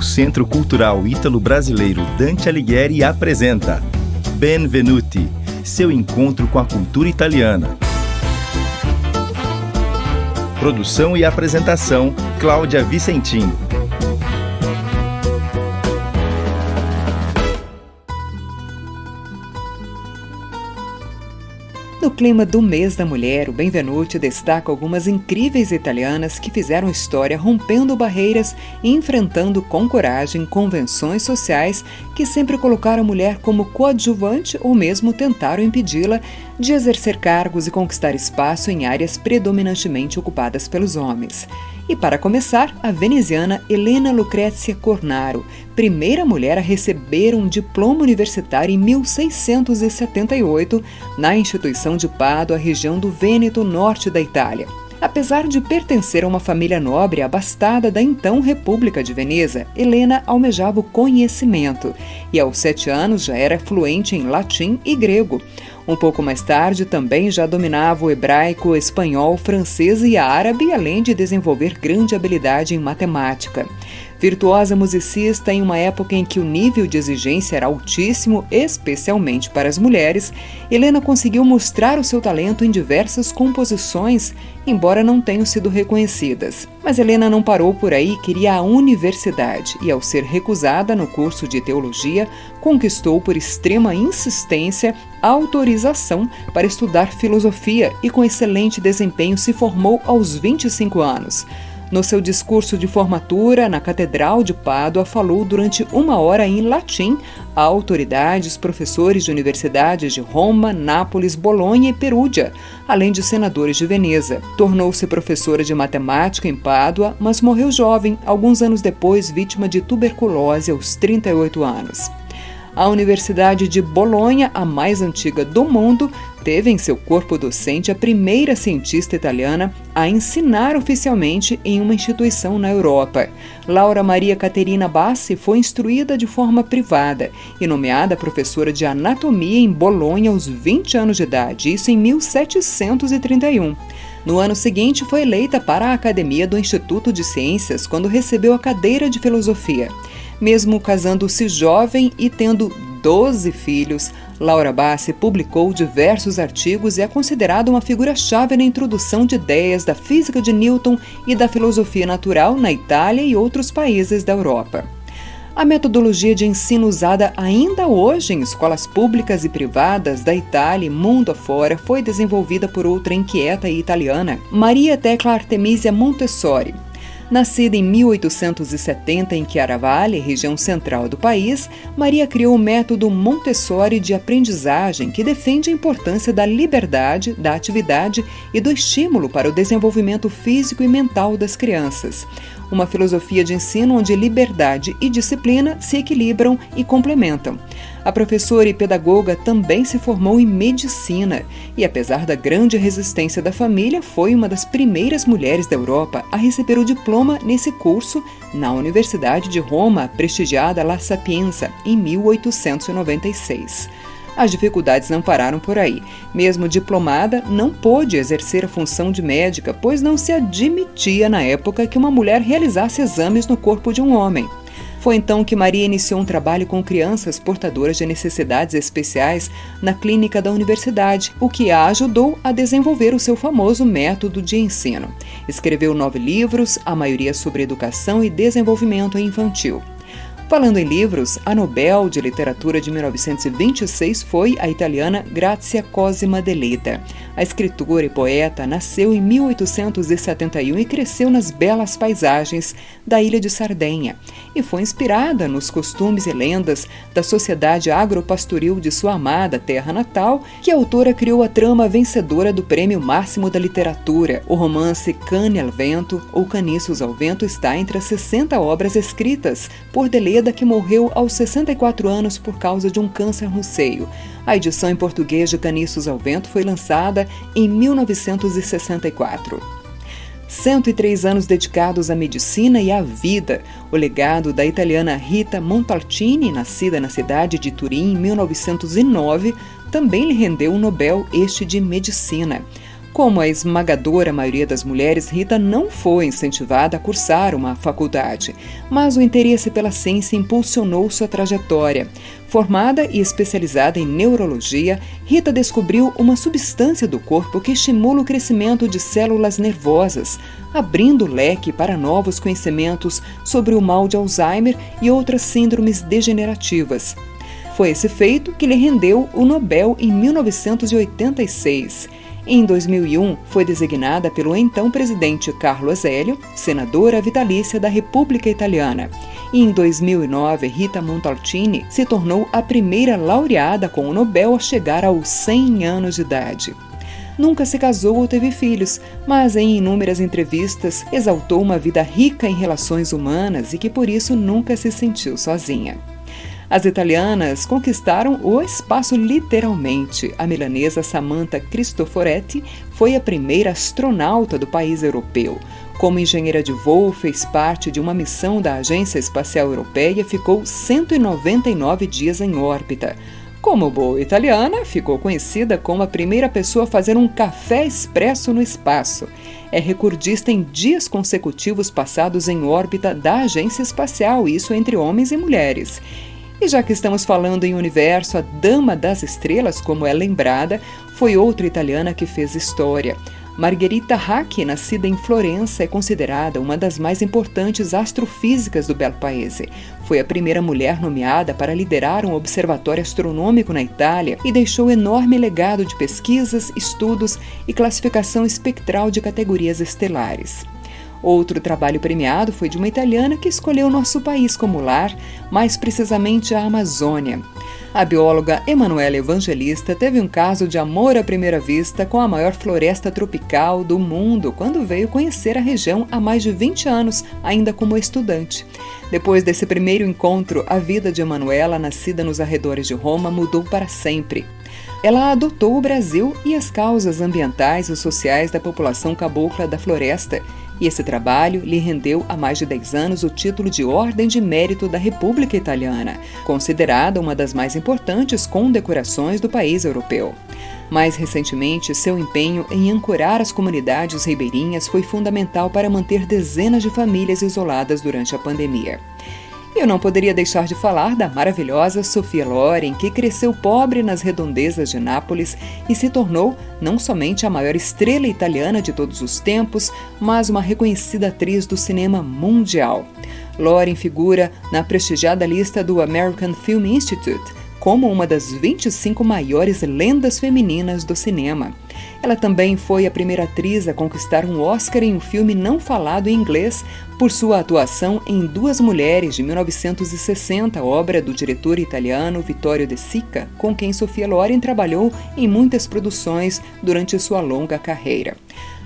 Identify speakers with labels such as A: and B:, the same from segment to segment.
A: O Centro Cultural Ítalo-Brasileiro Dante Alighieri apresenta Benvenuti, seu encontro com a cultura italiana. Produção e apresentação, Cláudia Vicentim.
B: No clima do mês da mulher, o Benvenuti destaca algumas incríveis italianas que fizeram história rompendo barreiras e enfrentando com coragem convenções sociais que sempre colocaram a mulher como coadjuvante ou mesmo tentaram impedi-la de exercer cargos e conquistar espaço em áreas predominantemente ocupadas pelos homens. E para começar, a veneziana Elena Lucrezia Cornaro, primeira mulher a receber um diploma universitário em 1678 na instituição de Pádua, região do Vêneto, norte da Itália. Apesar de pertencer a uma família nobre abastada da então República de Veneza, Helena almejava o conhecimento e aos 7 anos já era fluente em latim e grego. Um pouco mais tarde também já dominava o hebraico, o espanhol, francês e árabe, além de desenvolver grande habilidade em matemática. Virtuosa musicista em uma época em que o nível de exigência era altíssimo, especialmente para as mulheres, Helena conseguiu mostrar o seu talento em diversas composições, embora não tenham sido reconhecidas. Mas Helena não parou por aí, queria a universidade e, ao ser recusada no curso de teologia, conquistou por extrema insistência a autorização para estudar filosofia e, com excelente desempenho, se formou aos 25 anos. No seu discurso de formatura na Catedral de Pádua, falou durante 1 hora em latim a autoridades, professores de universidades de Roma, Nápoles, Bolonha e Perúdia, além de senadores de Veneza. Tornou-se professora de matemática em Pádua, mas morreu jovem, alguns anos depois, vítima de tuberculose aos 38 anos. A Universidade de Bolonha, a mais antiga do mundo, teve em seu corpo docente a primeira cientista italiana a ensinar oficialmente em uma instituição na Europa. Laura Maria Caterina Bassi foi instruída de forma privada e nomeada professora de anatomia em Bolonha aos 20 anos de idade, isso em 1731. No ano seguinte, foi eleita para a Academia do Instituto de Ciências quando recebeu a cadeira de filosofia. Mesmo casando-se jovem e tendo 12 filhos, Laura Bassi publicou diversos artigos e é considerada uma figura-chave na introdução de ideias da física de Newton e da filosofia natural na Itália e outros países da Europa. A metodologia de ensino usada ainda hoje em escolas públicas e privadas da Itália e mundo afora foi desenvolvida por outra inquieta e italiana, Maria Tecla Artemisia Montessori. Nascida em 1870 em Chiaravalle, região central do país, Maria criou o método Montessori de aprendizagem que defende a importância da liberdade, da atividade e do estímulo para o desenvolvimento físico e mental das crianças. Uma filosofia de ensino onde liberdade e disciplina se equilibram e complementam. A professora e pedagoga também se formou em medicina e, apesar da grande resistência da família, foi uma das primeiras mulheres da Europa a receber o diploma nesse curso na Universidade de Roma, prestigiada La Sapienza, em 1896. As dificuldades não pararam por aí. Mesmo diplomada, não pôde exercer a função de médica, pois não se admitia na época que uma mulher realizasse exames no corpo de um homem. Foi então que Maria iniciou um trabalho com crianças portadoras de necessidades especiais na clínica da universidade, o que a ajudou a desenvolver o seu famoso método de ensino. Escreveu 9 livros, a maioria sobre educação e desenvolvimento infantil. Falando em livros, a Nobel de Literatura de 1926 foi a italiana Grazia Cosima Deledda. A escritora e poeta nasceu em 1871 e cresceu nas belas paisagens da ilha de Sardenha e foi inspirada nos costumes e lendas da sociedade agropastoril de sua amada terra natal, que a autora criou a trama vencedora do Prêmio Máximo da Literatura. O romance Cane al Vento, ou Caniços ao Vento, está entre as 60 obras escritas por Deledda, que morreu aos 64 anos por causa de um câncer no seio. A edição em português de Caniços ao Vento foi lançada em 1964. 103 anos dedicados à medicina e à vida. O legado da italiana Rita Montalcini, nascida na cidade de Turim em 1909, também lhe rendeu um Nobel, este de Medicina. Como a esmagadora maioria das mulheres, Rita não foi incentivada a cursar uma faculdade, mas o interesse pela ciência impulsionou sua trajetória. Formada e especializada em neurologia, Rita descobriu uma substância do corpo que estimula o crescimento de células nervosas, abrindo o leque para novos conhecimentos sobre o mal de Alzheimer e outras síndromes degenerativas. Foi esse feito que lhe rendeu o Nobel em 1986. Em 2001, foi designada pelo então presidente Carlo Azeglio, senadora vitalícia da República Italiana. E em 2009, Rita Montalcini se tornou a primeira laureada com o Nobel a chegar aos 100 anos de idade. Nunca se casou ou teve filhos, mas em inúmeras entrevistas exaltou uma vida rica em relações humanas e que por isso nunca se sentiu sozinha. As italianas conquistaram o espaço literalmente. A milanesa Samantha Cristoforetti foi a primeira astronauta do país europeu. Como engenheira de voo, fez parte de uma missão da Agência Espacial Europeia e ficou 199 dias em órbita. Como boa italiana, ficou conhecida como a primeira pessoa a fazer um café expresso no espaço. É recordista em dias consecutivos passados em órbita da Agência Espacial, isso entre homens e mulheres. E já que estamos falando em universo, a Dama das Estrelas, como é lembrada, foi outra italiana que fez história. Margherita Hack, nascida em Florença, é considerada uma das mais importantes astrofísicas do bel paese. Foi a primeira mulher nomeada para liderar um observatório astronômico na Itália e deixou enorme legado de pesquisas, estudos e classificação espectral de categorias estelares. Outro trabalho premiado foi de uma italiana que escolheu nosso país como lar, mais precisamente a Amazônia. A bióloga Emanuela Evangelista teve um caso de amor à primeira vista com a maior floresta tropical do mundo, quando veio conhecer a região há mais de 20 anos, ainda como estudante. Depois desse primeiro encontro, a vida de Emanuela, nascida nos arredores de Roma, mudou para sempre. Ela adotou o Brasil e as causas ambientais e sociais da população cabocla da floresta, e esse trabalho lhe rendeu há mais de 10 anos o título de Ordem de Mérito da República Italiana, considerada uma das mais importantes condecorações do país europeu. Mais recentemente, seu empenho em ancorar as comunidades ribeirinhas foi fundamental para manter dezenas de famílias isoladas durante a pandemia. Eu não poderia deixar de falar da maravilhosa Sophia Loren, que cresceu pobre nas redondezas de Nápoles e se tornou não somente a maior estrela italiana de todos os tempos, mas uma reconhecida atriz do cinema mundial. Loren figura na prestigiada lista do American Film Institute como uma das 25 maiores lendas femininas do cinema. Ela também foi a primeira atriz a conquistar um Oscar em um filme não falado em inglês por sua atuação em Duas Mulheres, de 1960, obra do diretor italiano Vittorio De Sica, com quem Sophia Loren trabalhou em muitas produções durante sua longa carreira.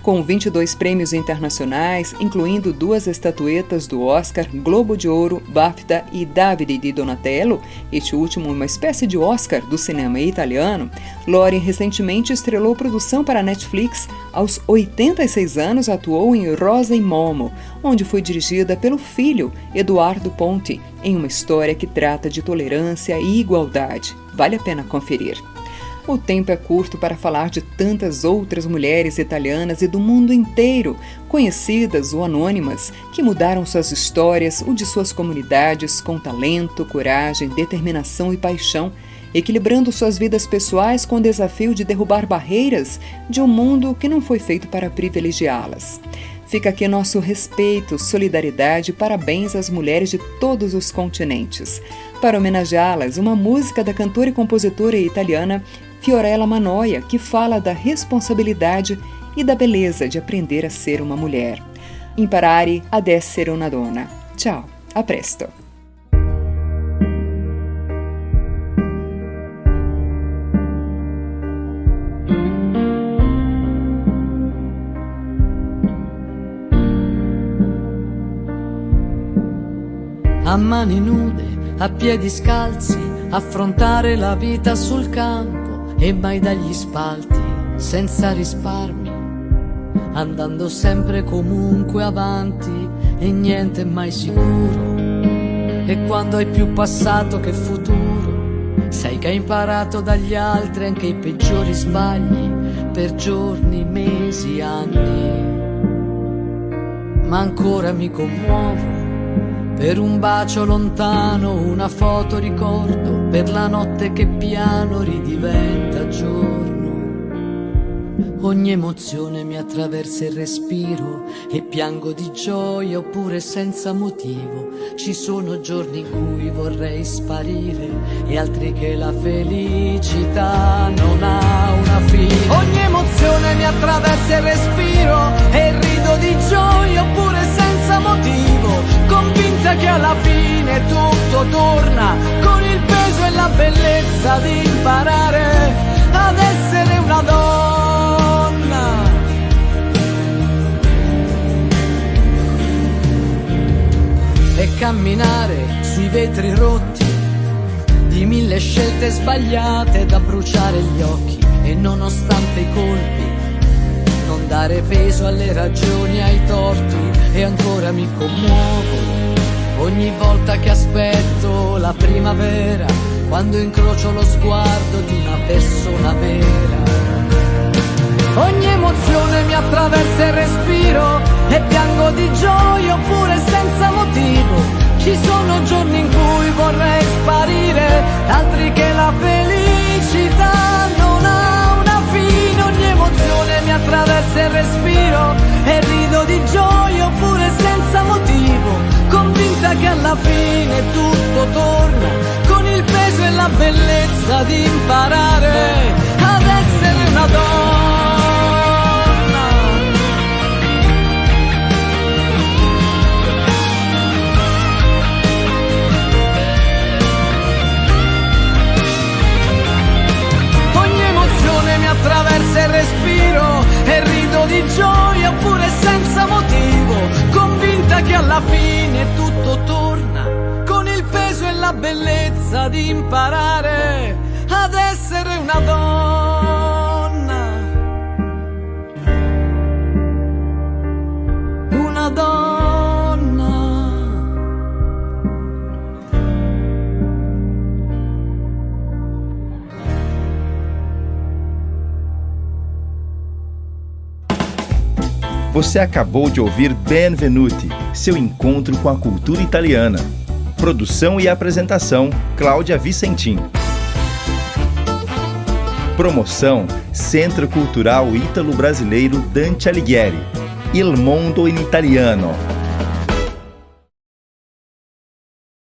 B: Com 22 prêmios internacionais, incluindo 2 estatuetas do Oscar, Globo de Ouro, BAFTA e Davide di Donatello, este último uma espécie de Oscar do cinema italiano, Loren recentemente estrelou produção para a Netflix. Aos 86 anos, atuou em Rosa e Momo, onde foi dirigida pelo filho, Eduardo Ponti, em uma história que trata de tolerância e igualdade. Vale a pena conferir. O tempo é curto para falar de tantas outras mulheres italianas e do mundo inteiro, conhecidas ou anônimas, que mudaram suas histórias, o de suas comunidades, com talento, coragem, determinação e paixão, equilibrando suas vidas pessoais com o desafio de derrubar barreiras de um mundo que não foi feito para privilegiá-las. Fica aqui nosso respeito, solidariedade e parabéns às mulheres de todos os continentes. Para homenageá-las, uma música da cantora e compositora italiana Fiorella Mannoia, que fala da responsabilidade e da beleza de aprender a ser uma mulher. Imparare ad essere una donna. Ciao, a presto!
C: A mani nude, a piedi scalzi, affrontare la vita sul campo e mai dagli spalti, senza risparmi, andando sempre comunque avanti e niente mai sicuro. E quando hai più passato che futuro, sai che hai imparato dagli altri anche i peggiori sbagli, per giorni, mesi, anni. Ma ancora mi commuovo per un bacio lontano, una foto ricordo, per la notte che piano ridiventa giorno. Ogni emozione mi attraversa il respiro e piango di gioia oppure senza motivo. Ci sono giorni in cui vorrei sparire e altri che la felicità non ha una fine. Ogni emozione mi attraversa il respiro e rido di gioia oppure senza motivo, convinta che alla fine tutto torna, con il peso e la bellezza di imparare ad essere una donna. E camminare sui vetri rotti di mille scelte sbagliate da bruciare gli occhi, e nonostante i colpi non dare peso alle ragioni, ai torti. E ancora mi commuovo ogni volta che aspetto la primavera, quando incrocio lo sguardo di una persona vera. Ogni emozione mi attraversa il respiro e piango di gioia oppure senza motivo. Ci sono giorni in cui vorrei sparire, altri che la felicità non ha una fine. Ogni emozione mi attraversa il respiro e rido di gioia oppure senza motivo, convinta che alla fine tutto torna, con il peso e la bellezza di imparare ad essere una donna. Mi attraversa il respiro e rido di gioia oppure senza motivo, convinta che alla fine tutto torna, con il peso e la bellezza di imparare ad essere una donna. Una donna.
A: Você acabou de ouvir Benvenuti, seu encontro com a cultura italiana. Produção e apresentação, Cláudia Vicentim. Promoção, Centro Cultural Ítalo-Brasileiro Dante Alighieri. Il Mondo in Italiano.